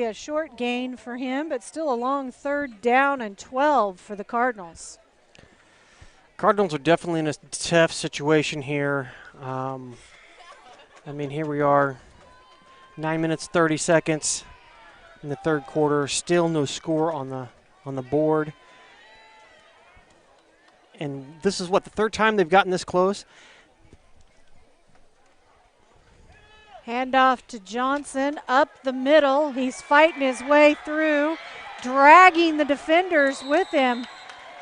a short gain for him, but still a long 3rd down and 12 for the Cardinals. Cardinals are definitely in a tough situation here. I mean, here we are, 9 minutes, 30 seconds in the 3rd quarter. Still no score on the board. And this is, what, the 3rd time they've gotten this close? Handoff to Johnson, up the middle. He's fighting his way through, dragging the defenders with him.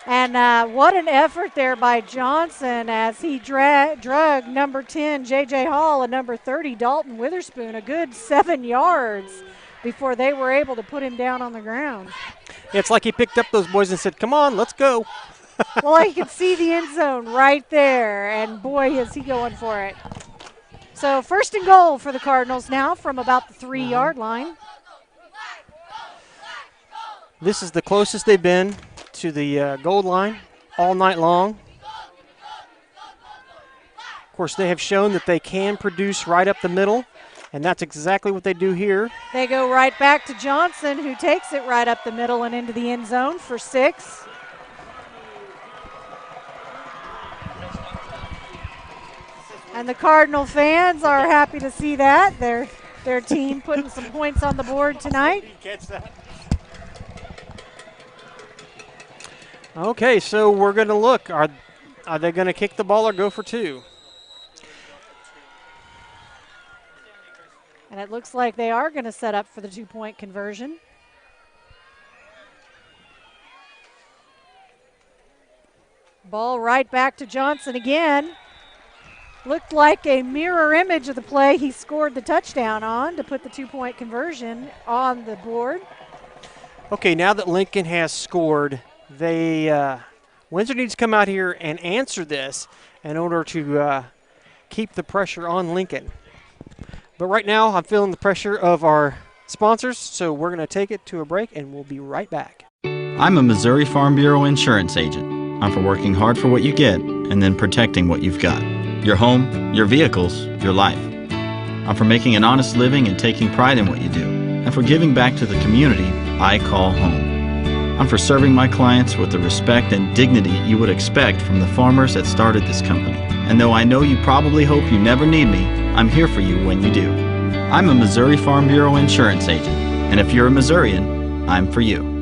And what an effort there by Johnson as he drug number 10, J.J. Hall, and number 30, Dalton Witherspoon, a good 7 yards before they were able to put him down on the ground. Yeah, it's like he picked up those boys and said, come on, let's go. Well, he could see the end zone right there, and boy, is he going for it. So 1st and goal for the Cardinals now from about the 3-yard line. This is the closest they've been to the goal line all night long. Of course, they have shown that they can produce right up the middle, and that's exactly what they do here. They go right back to Johnson, who takes it right up the middle and into the end zone for 6. And the Cardinal fans are happy to see that. Their team putting some points on the board tonight. Okay, so we're going to look. Are they going to kick the ball or go for 2? And it looks like they are going to set up for the 2-point conversion. Ball right back to Johnson again. Looked like a mirror image of the play he scored the touchdown on to put the 2-point conversion on the board. Okay, now that Lincoln has scored, Windsor needs to come out here and answer this in order to keep the pressure on Lincoln. But right now, I'm feeling the pressure of our sponsors, so we're going to take it to a break, and we'll be right back. I'm a Missouri Farm Bureau insurance agent. I'm for working hard for what you get and then protecting what you've got. Your home, your vehicles, your life. I'm for making an honest living and taking pride in what you do, and for giving back to the community I call home. I'm for serving my clients with the respect and dignity you would expect from the farmers that started this company. And though I know you probably hope you never need me, I'm here for you when you do. I'm a Missouri Farm Bureau insurance agent, and if you're a Missourian, I'm for you.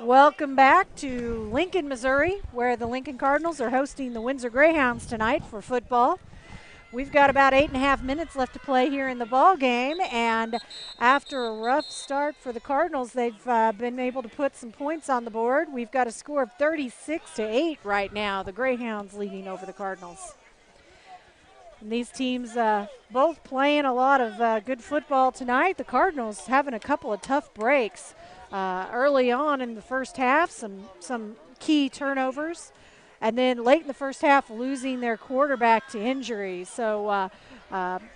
Welcome back to Lincoln, Missouri, where the Lincoln Cardinals are hosting the Windsor Greyhounds tonight for football. We've got about 8.5 minutes left to play here in the ball game, and after a rough start for the Cardinals, they've been able to put some points on the board. We've got a score of 36-8 right now, the Greyhounds leading over the Cardinals. And these teams both playing a lot of good football tonight. The Cardinals having a couple of tough breaks early on in the first half, some key turnovers. And then late in the first half, losing their quarterback to injury. So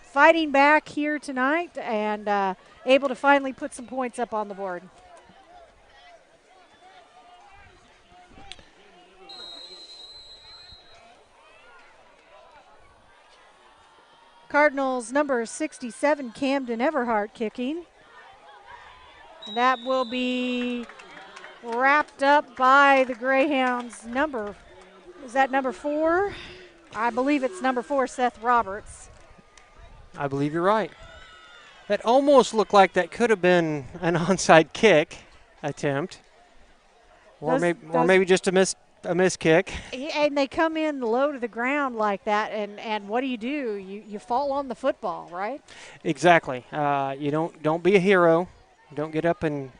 fighting back here tonight and able to finally put some points up on the board. Cardinals number 67, Camden Everhart, kicking. And that will be wrapped up by the Greyhounds number. Is that number 4? I believe it's number 4, Seth Roberts. I believe you're right. That almost looked like that could have been an onside kick attempt, or maybe just a miss kick. And they come in low to the ground like that, and what do? You fall on the football, right? Exactly. You don't be a hero. Don't get up and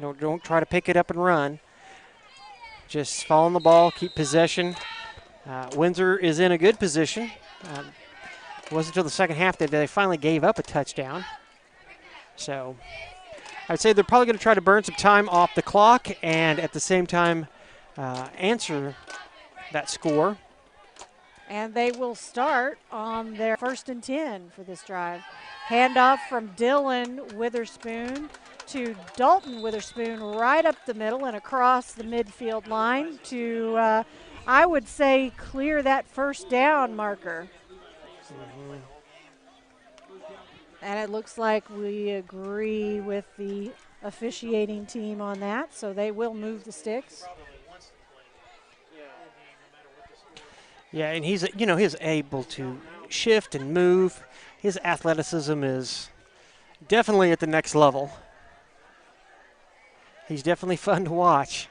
don't try to pick it up and run. Just fall on the ball, keep possession. Windsor is in a good position. It wasn't until the second half that they finally gave up a touchdown. So I'd say they're probably going to try to burn some time off the clock and at the same time answer that score. And they will start on their 1st and 10 for this drive. Handoff from Dylan Witherspoon to Dalton Witherspoon right up the middle and across the midfield line to, I would say, clear that first down marker. And it looks like we agree with the officiating team on that, so they will move the sticks. Yeah, and he's able to shift and move. His athleticism is definitely at the next level. He's definitely fun to watch.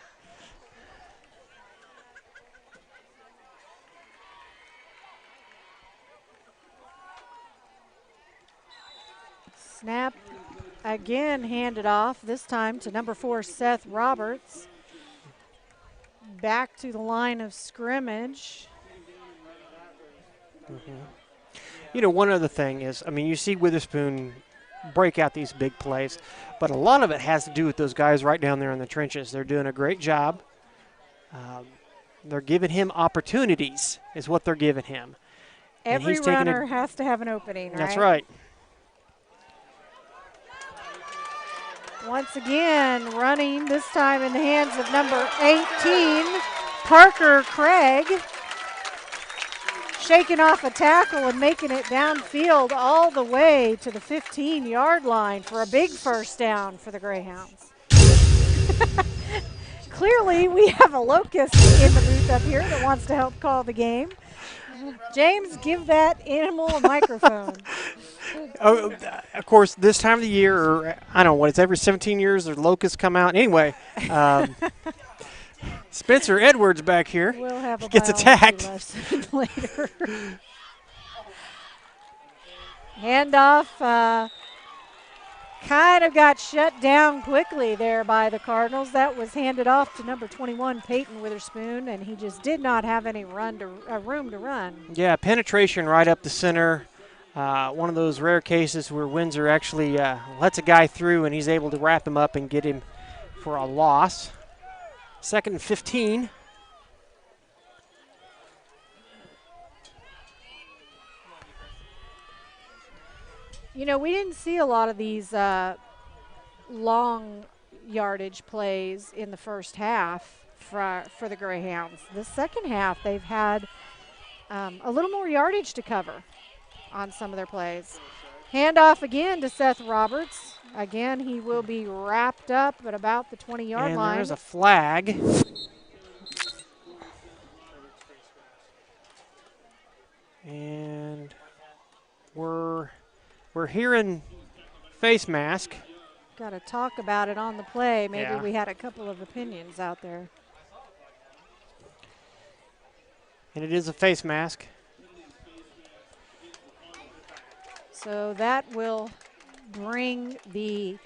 Snap again handed off, this time to number 4, Seth Roberts. Back to the line of scrimmage. One other thing is, you see Witherspoon break out these big plays, but a lot of it has to do with those guys right down there in the trenches. They're doing a great job. They're giving him opportunities, is what they're giving him. Every runner has to have an opening, right? That's right. Once again, running, this time in the hands of number 18, Parker Craig. Shaking off a tackle and making it downfield all the way to the 15-yard line for a big first down for the Greyhounds. Clearly, we have a locust in the booth up here that wants to help call the game. James, give that animal a microphone. Oh, of course, this time of the year, or I don't know what, it's every 17 years, the locusts come out. Anyway, Spencer Edwards back here gets attacked. Later. Handoff kind of got shut down quickly there by the Cardinals. That was handed off to number 21, Peyton Witherspoon, and he just did not have any room to run. Yeah, penetration right up the center. One of those rare cases where Windsor actually lets a guy through and he's able to wrap him up and get him for a loss. 2nd and 15. We didn't see a lot of these long yardage plays in the first half for the Greyhounds. The second half, they've had a little more yardage to cover on some of their plays. Handoff again to Seth Roberts. Again, he will be wrapped up at about the 20-yard line. And there's a flag. And we're hearing face mask. Got to talk about it on the play. Maybe Yeah. we had a couple of opinions out there. And it is a face mask. So that will bring the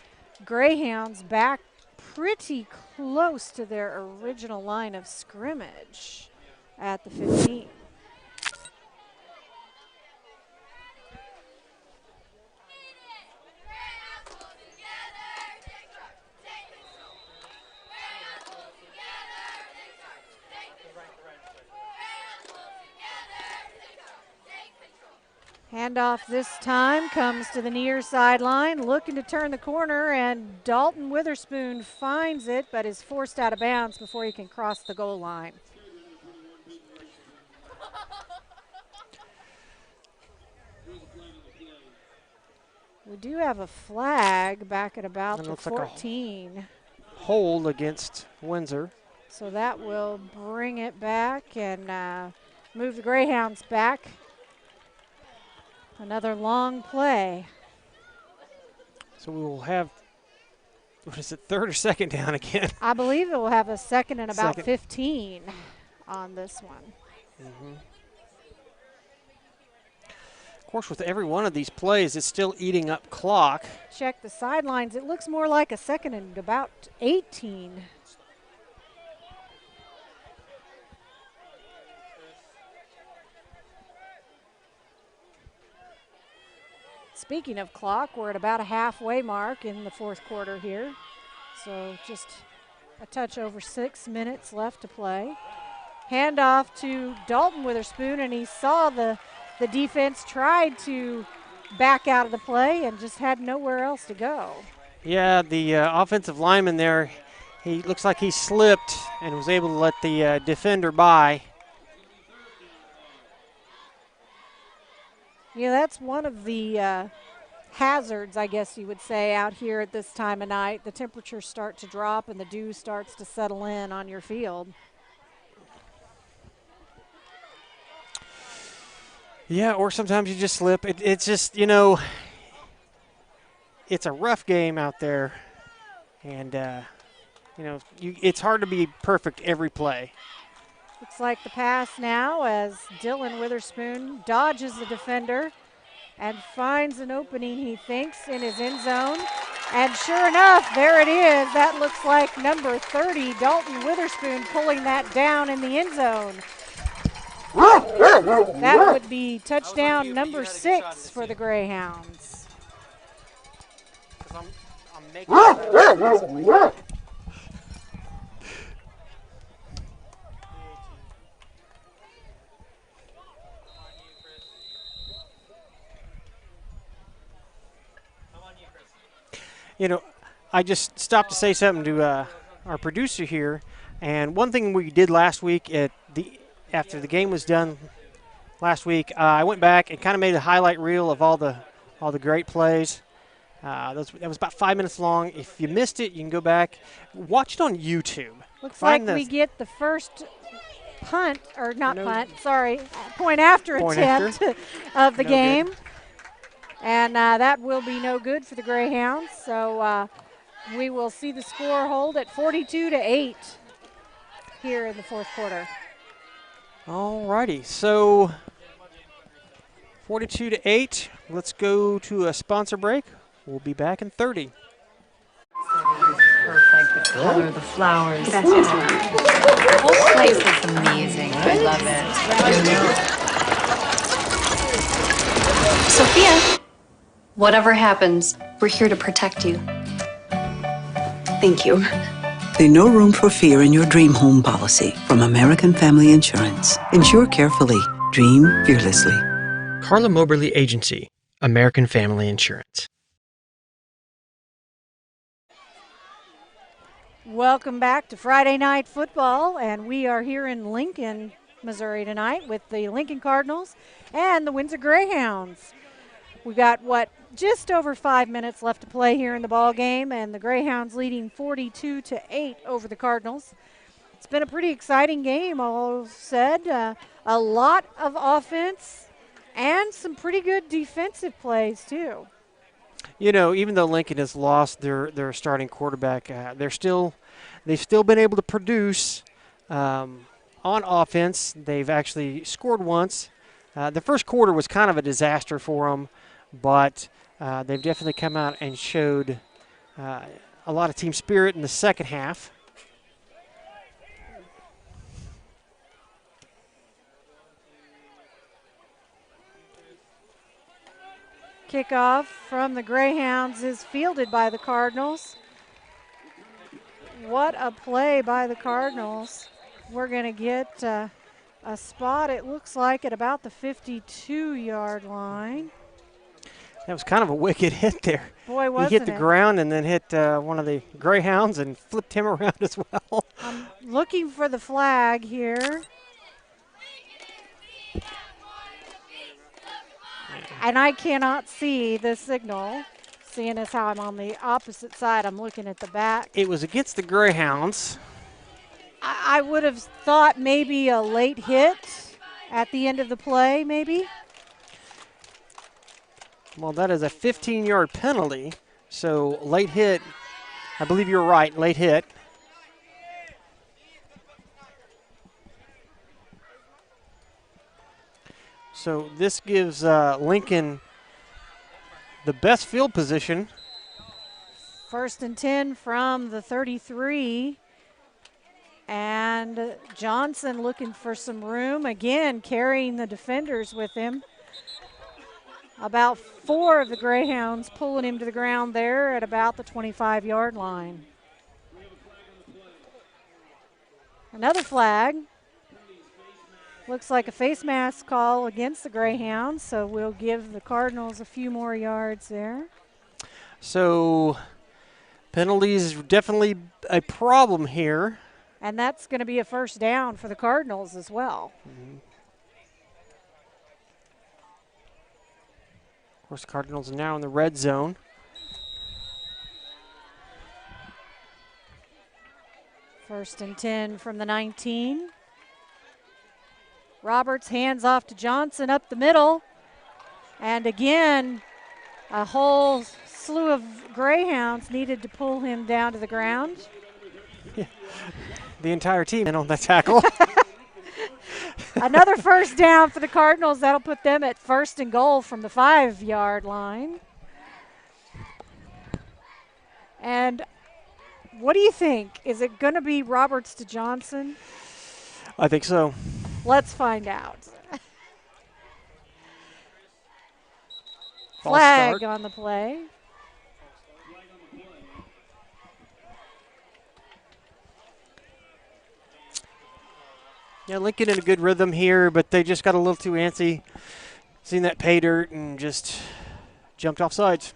Greyhounds back pretty close to their original line of scrimmage at the 15. Handoff this time comes to the near sideline, looking to turn the corner, and Dalton Witherspoon finds it, but is forced out of bounds before he can cross the goal line. We do have a flag back at about the 14. Like hold against Windsor. So that will bring it back and move the Greyhounds back. Another long play. So we will have, what is it, 3rd or 2nd down again? I believe it will have a 2nd and about 15 on this one. Mm-hmm. Of course, with every one of these plays, it's still eating up clock. Check the sidelines. It looks more like a 2nd and about 18. Speaking of clock, we're at about a halfway mark in the 4th quarter here. So just a touch over 6 minutes left to play. Handoff to Dalton Witherspoon, and he saw the defense tried to back out of the play and just had nowhere else to go. Yeah, the offensive lineman there, he looks like he slipped and was able to let the defender by. Yeah, that's one of the hazards, I guess you would say, out here at this time of night. The temperatures start to drop and the dew starts to settle in on your field. Yeah, or sometimes you just slip. It's just, you know, it's a rough game out there. And, you know, it's hard to be perfect every play. Looks like the pass now as Dylan Witherspoon dodges the defender and finds an opening, he thinks, in his end zone. And sure enough, there it is. That looks like number 30, Dalton Witherspoon, pulling that down in the end zone. That would be touchdown number 6 for the Greyhounds. I'm making You know, I just stopped to say something to our producer here, and one thing we did last week after the game was done last week, I went back and kind of made a highlight reel of all the great plays. That was about 5 minutes long. If you missed it, you can go back, watch it on YouTube. Looks like we get the first point after attempt of the game. Good. And that will be no good for the Greyhounds. So we will see the score hold at 42-8 here in the fourth quarter. All righty, so 42-8. Let's go to a sponsor break. We'll be back in 30. Perfect, the color, the flowers. That's just the whole place looks amazing. I love it. Sophia, whatever happens, we're here to protect you. Thank you. The No Room for Fear in Your Dream Home policy from American Family Insurance. Insure carefully. Dream fearlessly. CARLA MOBERLY Agency, American Family Insurance. Welcome back to Friday Night Football, and we are here in Lincoln, Missouri tonight with the Lincoln Cardinals and the Windsor Greyhounds. We've got, just over 5 minutes left to play here in the ball game, and the Greyhounds leading 42-8 over the Cardinals. It's been a pretty exciting game, all said. A lot of offense and some pretty good defensive plays, too. You know, even though Lincoln has lost their starting quarterback, they've still been able to produce on offense. They've actually scored once. The first quarter was kind of a disaster for them, but they've definitely come out and showed a lot of team spirit in the second half. Kickoff from the Greyhounds is fielded by the Cardinals. What a play by the Cardinals. We're going to get a spot, it looks like, at about the 52-yard line. That was kind of a wicked hit there. Boy, wasn't it? He hit the ground and then hit one of the Greyhounds and flipped him around as well. I'm looking for the flag here. And I cannot see the signal, seeing as how I'm on the opposite side. I'm looking at the back. It was against the Greyhounds. I would have thought maybe a late hit at the end of the play, maybe. Well, that is a 15-yard penalty, so late hit. I believe you're right, late hit. So this gives Lincoln the best field position. 1st and 10 from the 33. And Johnson looking for some room, again carrying the defenders with him. About 4 of the Greyhounds pulling him to the ground there at about the 25-yard line. Another flag. Looks like a face mask call against the Greyhounds, so we'll give the Cardinals a few more yards there. So penalties definitely a problem here. And that's going to be a first down for the Cardinals as well. Mm-hmm. course, Cardinals now in the red zone. First and 10 from the 19. Roberts hands off to Johnson up the middle. And again, a whole slew of Greyhounds needed to pull him down to the ground. Yeah. The entire team in on the tackle. Another first down for the Cardinals. That'll put them at 1st and goal from the 5-yard line. And what do you think? Is it going to be Roberts to Johnson? I think so. Let's find out. False Flag start on the play. Yeah, Lincoln in a good rhythm here, but they just got a little too antsy. Seen that pay dirt and just jumped off sides.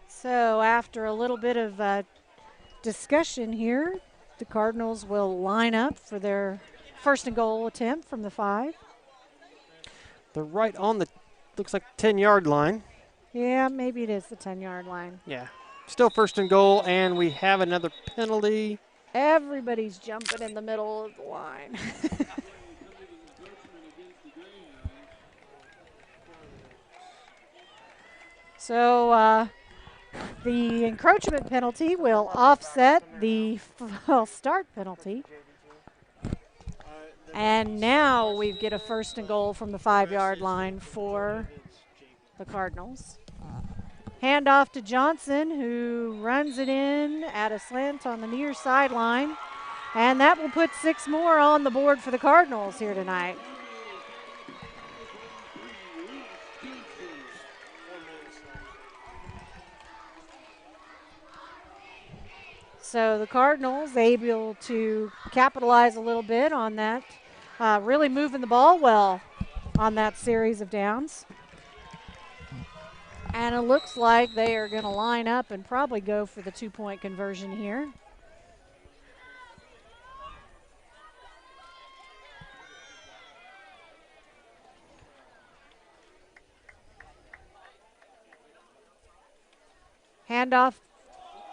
So after a little bit of discussion here, the Cardinals will line up for their 1st and goal attempt from the 5. They're right on the, looks like 10-yard line. Yeah, maybe it is the 10-yard line. Yeah, still 1st and goal, and we have another penalty. Everybody's jumping in the middle of the line. So the encroachment penalty will offset the false start penalty. And now we get a 1st and goal from the 5-yard line for the Cardinals. Handoff to Johnson, who runs it in at a slant on the near sideline. And that will put 6 more on the board for the Cardinals here tonight. So the Cardinals able to capitalize a little bit on that, really moving the ball well on that series of downs. And it looks like they are going to line up and probably go for the 2-point conversion here. Handoff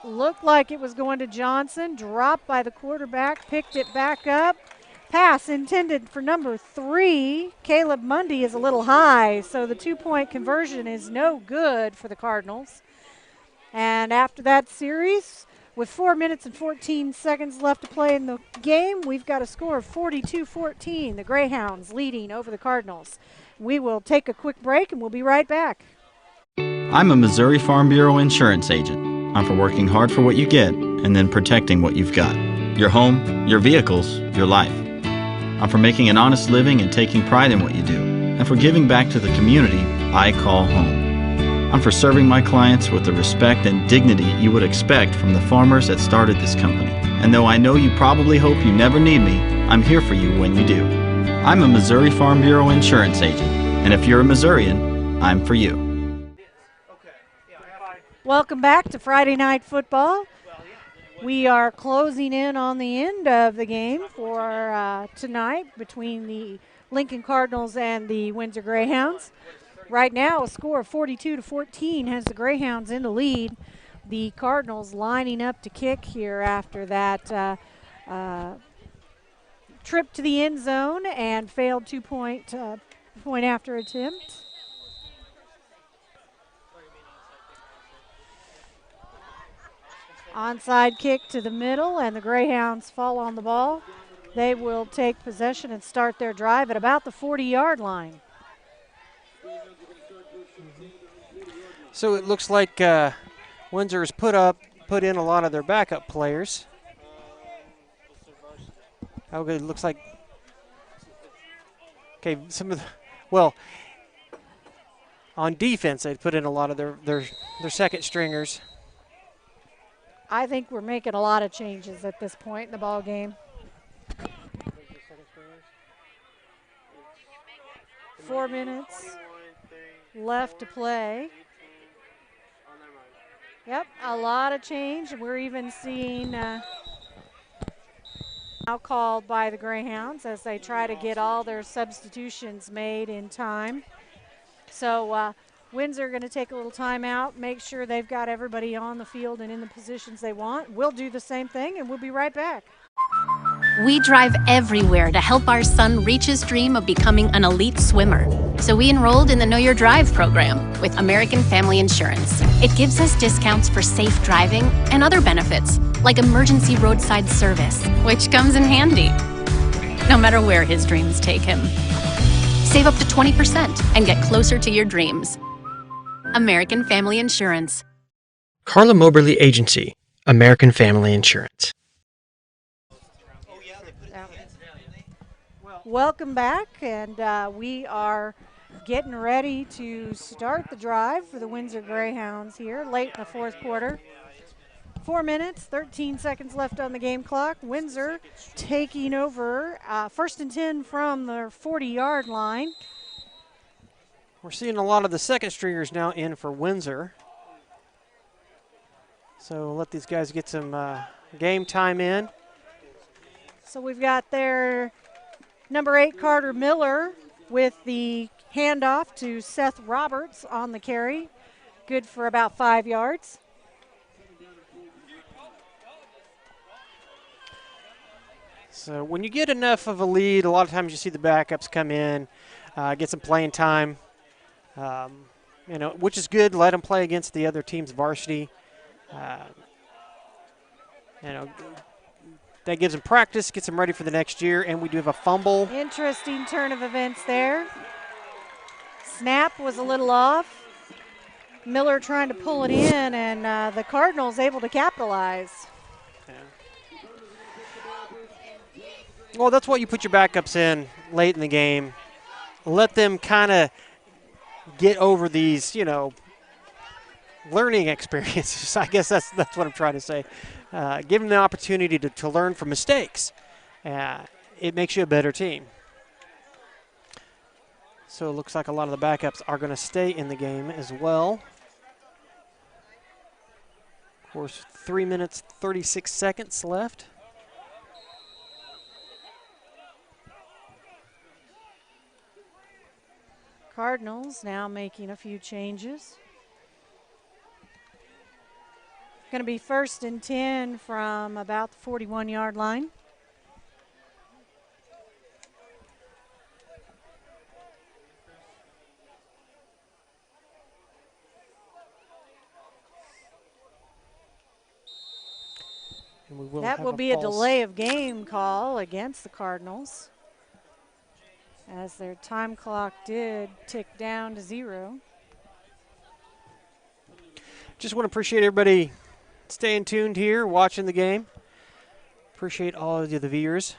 looked like it was going to Johnson, dropped by the quarterback, picked it back up. Pass intended for number 3. Caleb Mundy is a little high, so the 2-point conversion is no good for the Cardinals. And after that series, with 4 minutes and 14 seconds left to play in the game, we've got a score of 42-14. The Greyhounds leading over the Cardinals. We will take a quick break and we'll be right back. I'm a Missouri Farm Bureau insurance agent. I'm for working hard for what you get and then protecting what you've got. Your home, your vehicles, your life. I'm for making an honest living and taking pride in what you do. And for giving back to the community I call home. I'm for serving my clients with the respect and dignity you would expect from the farmers that started this company. And though I know you probably hope you never need me, I'm here for you when you do. I'm a Missouri Farm Bureau insurance agent. And if you're a Missourian, I'm for you. Welcome back to Friday Night Football. We are closing in on the end of the game for tonight between the Lincoln Cardinals and the Windsor Greyhounds. Right now, a score of 42-14 has the Greyhounds in the lead. The Cardinals lining up to kick here after that trip to the end zone and failed 2-point point after attempt. Onside kick to the middle, and the Greyhounds fall on the ball. They will take possession and start their drive at about the 40-yard line. So it looks like Windsor has put in a lot of their backup players. Okay, it looks like some of the on defense they'd put in a lot of their second stringers. I think we're making a lot of changes at this point in the ball game. 4 minutes left to play. Yep, a lot of change. We're even seeing now called by the Greyhounds as they try to get all their substitutions made in time. So Windsor going to take a little time out, make sure they've got everybody on the field and in the positions they want. We'll do the same thing, and we'll be right back. We drive everywhere to help our son reach his dream of becoming an elite swimmer. So we enrolled in the Know Your Drive program with American Family Insurance. It gives us discounts for safe driving and other benefits, like emergency roadside service, which comes in handy, no matter where his dreams take him. Save up to 20% and get closer to your dreams. American Family Insurance. CARLA Moberly Agency, American Family Insurance. Welcome back, and we are getting ready to start the drive for the Windsor Greyhounds here late in the fourth quarter. 4 minutes, 13 seconds left on the game clock. Windsor taking over 1st and 10 from their 40-yard line. We're seeing a lot of the second stringers now in for Windsor. So we'll let these guys get some game time in. So we've got their number 8, Carter Miller, with the handoff to Seth Roberts on the carry. Good for about 5 yards. So when you get enough of a lead, a lot of times you see the backups come in, get some playing time, which is good. Let them play against the other team's varsity. That gives them practice, gets them ready for the next year, and we do have a fumble. Interesting turn of events there. Snap was a little off. Miller trying to pull it in, and the Cardinals able to capitalize. Yeah. Well, that's why you put your backups in late in the game. Let them kind of get over these, learning experiences. I guess that's what I'm trying to say. Give them the opportunity to learn from mistakes. It makes you a better team. So it looks like a lot of the backups are going to stay in the game as well. Of course, 3 minutes, 36 seconds left. Cardinals now making a few changes. Going to be 1st and 10 from about the 41-yard line. And that will be a delay of game call against the Cardinals, as their time clock did tick down to 0. Just want to appreciate everybody staying tuned here, watching the game. Appreciate all of you, the viewers.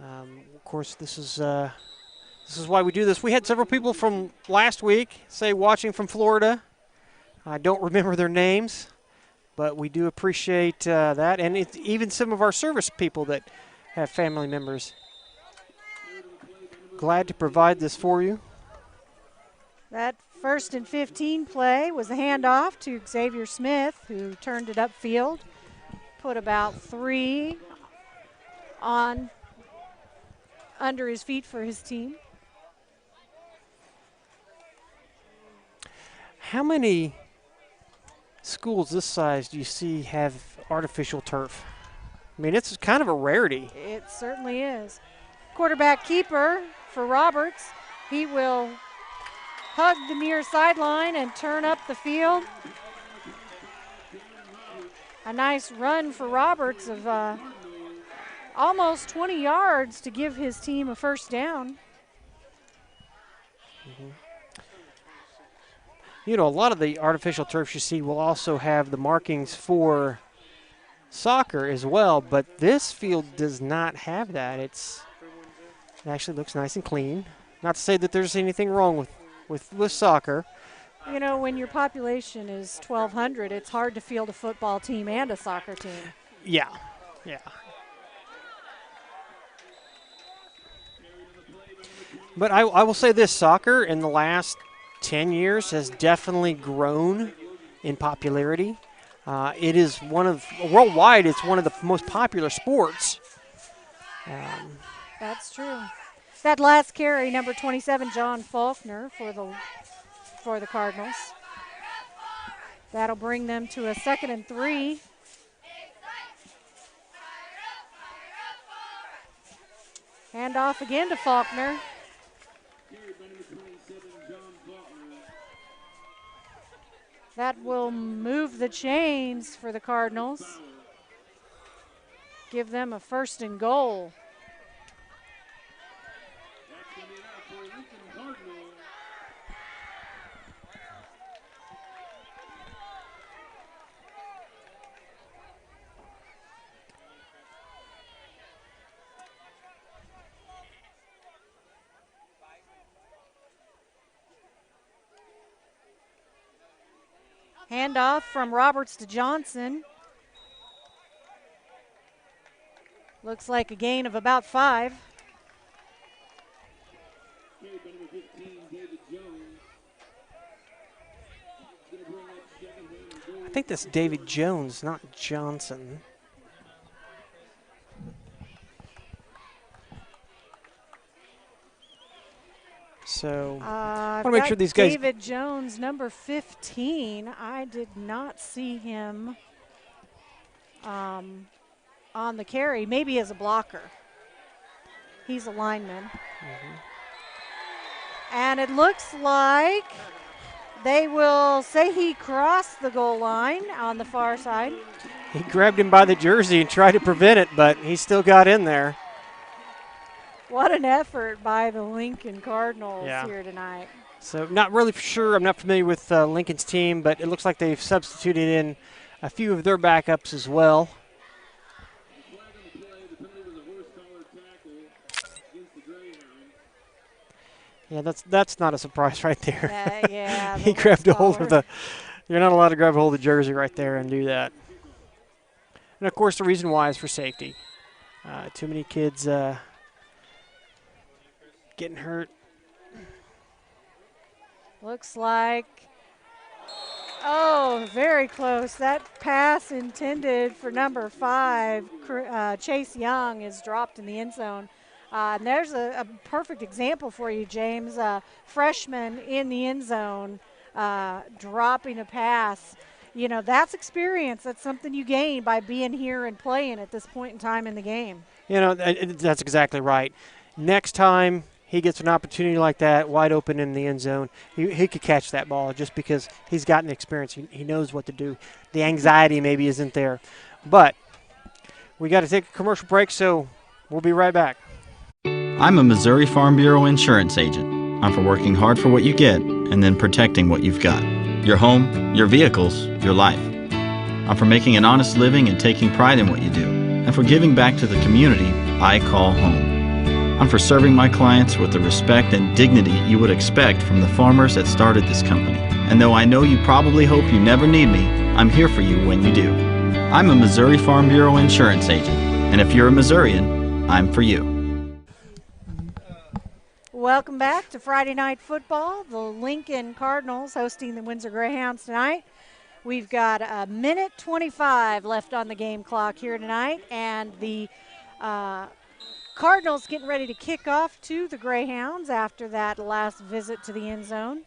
Of course, this is why we do this. We had several people from last week say watching from Florida. I don't remember their names, but we do appreciate that, and it's even some of our service people that have family members. Glad to provide this for you. That 1st and 15 play was a handoff to Xavier Smith, who turned it upfield, put about 3 on under his feet for his team. How many schools this size do you see have artificial turf? I mean, it's kind of a rarity. It certainly is. Quarterback keeper for Roberts. He will hug the near sideline and turn up the field. A nice run for Roberts of almost 20 yards to give his team a 1st down. A lot of the artificial turfs you see will also have the markings for soccer as well, but this field does not have that. It actually looks nice and clean. Not to say that there's anything wrong with soccer, You know, when your population is 1,200, it's hard to field a football team and a soccer team. Yeah, yeah. But I will say this, soccer in the last 10 years has definitely grown in popularity. It is worldwide, it's one of the most popular sports. That's true. That last carry, number 27, John Faulkner for the Cardinals. That'll bring them to a 2nd and 3. Hand off again to Faulkner. That will move the chains for the Cardinals. Give them a 1st and goal. Handoff from Roberts to Johnson. Looks like a gain of about 5. I think that's David Jones, not Johnson. So I want to make sure these guys. David Jones, number 15. I did not see him on the carry, maybe as a blocker. He's a lineman. And it looks like they will say he crossed the goal line on the far side. He grabbed him by the jersey and tried to prevent it, but he still got in there. What an effort by the Lincoln Cardinals here tonight. So not really sure. I'm not familiar with Lincoln's team, but it looks like they've substituted in a few of their backups as well. Yeah, that's not a surprise right there. Yeah. He grabbed a hold of the – you're not allowed to grab a hold of the jersey right there and do that. And, of course, the reason why is for safety. Too many kids getting hurt. Looks like, very close. That pass intended for number 5, Chase Young, is dropped in the end zone. And there's a perfect example for you, James. Freshman in the end zone dropping a pass. You know, that's experience. That's something you gain by being here and playing at this point in time in the game. You know, that's exactly right. Next time he gets an opportunity like that, wide open in the end zone, he could catch that ball just because he's gotten the experience. He knows what to do. The anxiety maybe isn't there. But we got to take a commercial break, so we'll be right back. I'm a Missouri Farm Bureau insurance agent. I'm for working hard for what you get and then protecting what you've got. Your home, your vehicles, your life. I'm for making an honest living and taking pride in what you do, and for giving back to the community I call home. I'm for serving my clients with the respect and dignity you would expect from the farmers that started this company. And though I know you probably hope you never need me, I'm here for you when you do. I'm a Missouri Farm Bureau insurance agent, and if you're a Missourian, I'm for you. Welcome back to Friday Night Football. The Lincoln Cardinals hosting the Windsor Greyhounds tonight. We've got 1:25 left on the game clock here tonight, and the Cardinals getting ready to kick off to the Greyhounds after that last visit to the end zone.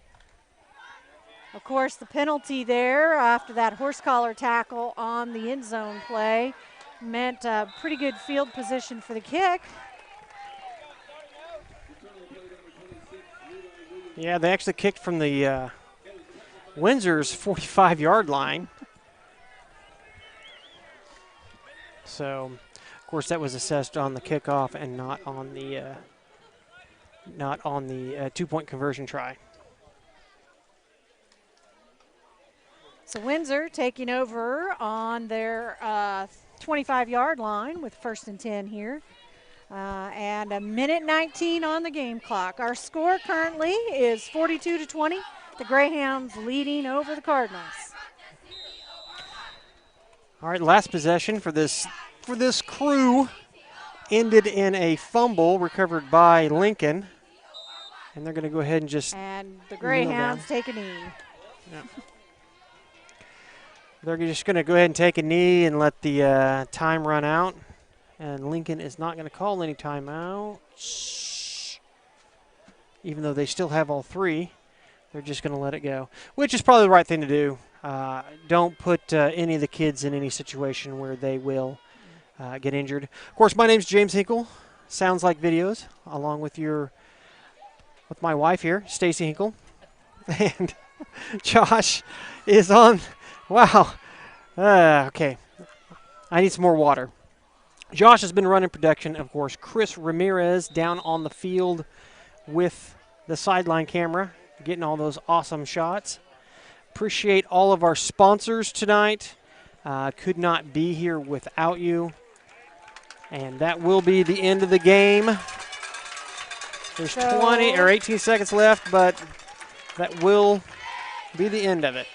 Of course, the penalty there after that horse collar tackle on the end zone play meant a pretty good field position for the kick. Yeah, they actually kicked from the Windsor's 45-yard line. So, of course, that was assessed on the kickoff and not on the 2-point conversion try. So Windsor taking over on their 25-yard line with 1st and 10 here. And 1:19 on the game clock. Our score currently is 42-20, the Greyhounds leading over the Cardinals. All right, last possession for this crew ended in a fumble recovered by Lincoln. And they're going to go ahead and just And the Greyhounds take a knee. Yeah. They're just going to go ahead and take a knee and let the time run out. And Lincoln is not going to call any timeouts. Even though they still have all three, they're just going to let it go, which is probably the right thing to do. Don't put any of the kids in any situation where they will get injured. Of course, my name's James Hinkle. Sounds Like Videos, along with my wife here, Stacy Hinkle. And Josh is on. Wow. Okay. I need some more water. Josh has been running production. Of course, Chris Ramirez down on the field with the sideline camera, getting all those awesome shots. Appreciate all of our sponsors tonight. Could not be here without you. And that will be the end of the game. There's 20 or 18 seconds left, but that will be the end of it.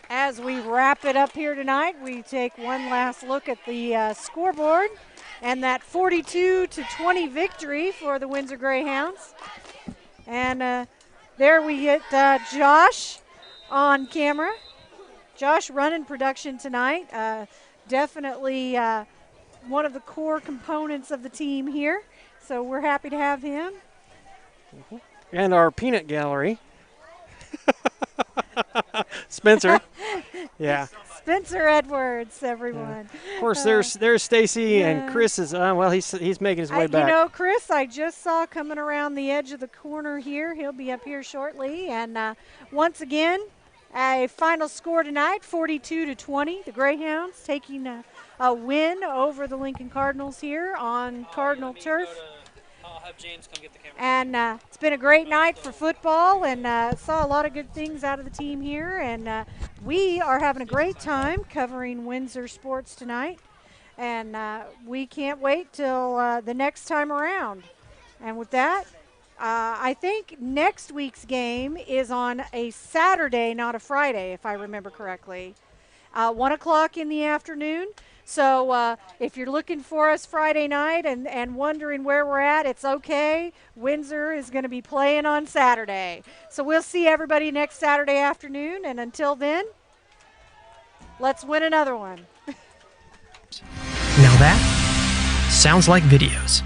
As we wrap it up here tonight, we take one last look at the scoreboard and that 42-20 victory for the Windsor Greyhounds. And there we get Josh on camera. Josh running production tonight. Definitely one of the core components of the team here. So we're happy to have him. And our peanut gallery. Spencer. Yeah. Spencer Edwards, everyone. Of course, there's Stacy, and Chris is he's making his way back. You know, Chris, I just saw coming around the edge of the corner here. He'll be up here shortly. And once again, a final score tonight, 42-20. The Greyhounds taking a win over the Lincoln Cardinals here on Cardinal turf. I'll have James come get the camera. And it's been a great night for football, and saw a lot of good things out of the team here. And we are having a great time covering Windsor sports tonight. And we can't wait till the next time around. And with that, I think next week's game is on a Saturday, not a Friday, if I remember correctly. 1 o'clock in the afternoon. So if you're looking for us Friday night and wondering where we're at, it's okay. Windsor is going to be playing on Saturday. So we'll see everybody next Saturday afternoon. And until then, let's win another one. Now that sounds like videos.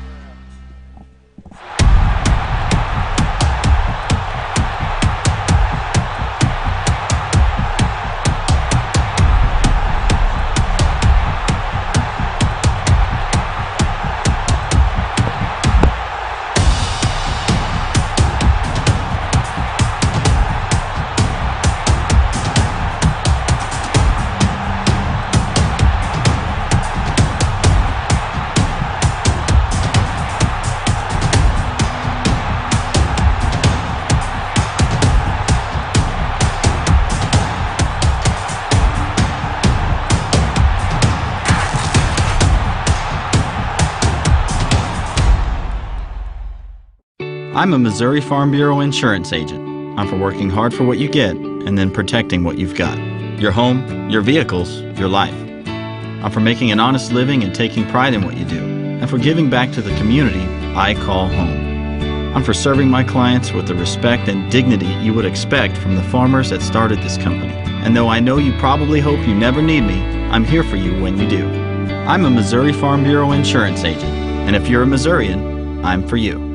I'm a Missouri Farm Bureau insurance agent. I'm for working hard for what you get and then protecting what you've got. Your home, your vehicles, your life. I'm for making an honest living and taking pride in what you do, and for giving back to the community I call home. I'm for serving my clients with the respect and dignity you would expect from the farmers that started this company. And though I know you probably hope you never need me, I'm here for you when you do. I'm a Missouri Farm Bureau insurance agent, and if you're a Missourian, I'm for you.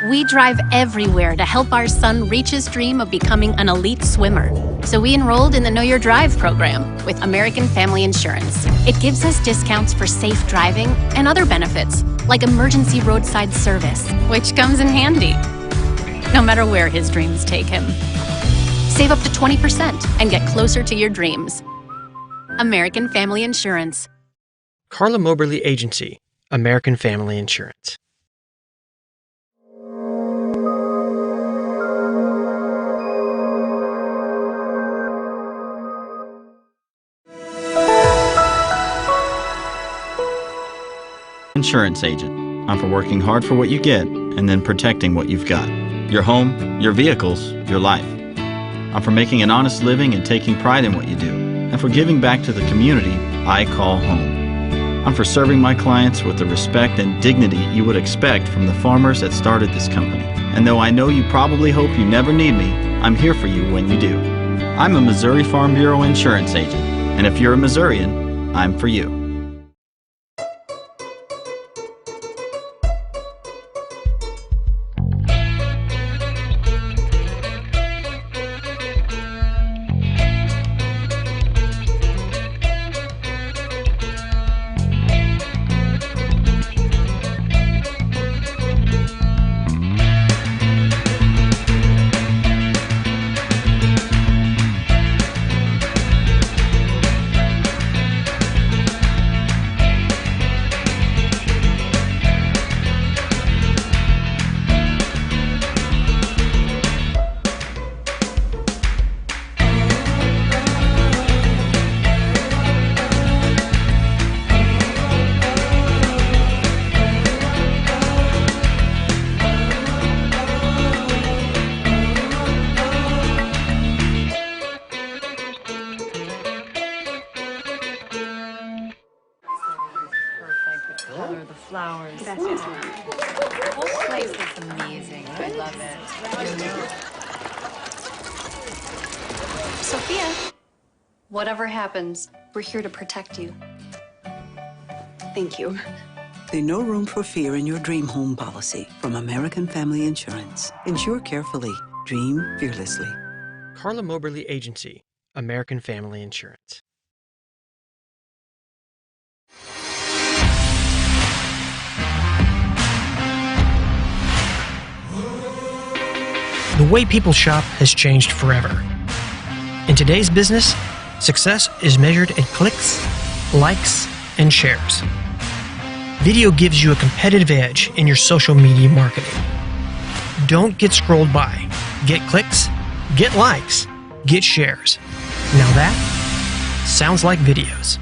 We drive everywhere to help our son reach his dream of becoming an elite swimmer. So we enrolled in the Know Your Drive program with American Family Insurance. It gives us discounts for safe driving and other benefits, like emergency roadside service, which comes in handy, no matter where his dreams take him. Save up to 20% and get closer to your dreams. American Family Insurance. CARLA MOBERLY Agency, American Family Insurance. Insurance agent. I'm for working hard for what you get and then protecting what you've got. Your home, your vehicles, your life. I'm for making an honest living and taking pride in what you do, and for giving back to the community I call home. I'm for serving my clients with the respect and dignity you would expect from the farmers that started this company. And though I know you probably hope you never need me, I'm here for you when you do. I'm a Missouri Farm Bureau insurance agent, and if you're a Missourian, I'm for you. Color, the flowers. That's it. The whole place looks amazing. I love it. Sophia, whatever happens, we're here to protect you. Thank you. There's no room for fear in your dream home policy from American Family Insurance. Insure carefully. Dream fearlessly. CARLA MOBERLY Agency, American Family Insurance. The way people shop has changed forever. In today's business, success is measured in clicks, likes, and shares. Video gives you a competitive edge in your social media marketing. Don't get scrolled by. Get clicks, get likes, get shares. Now that sounds like videos.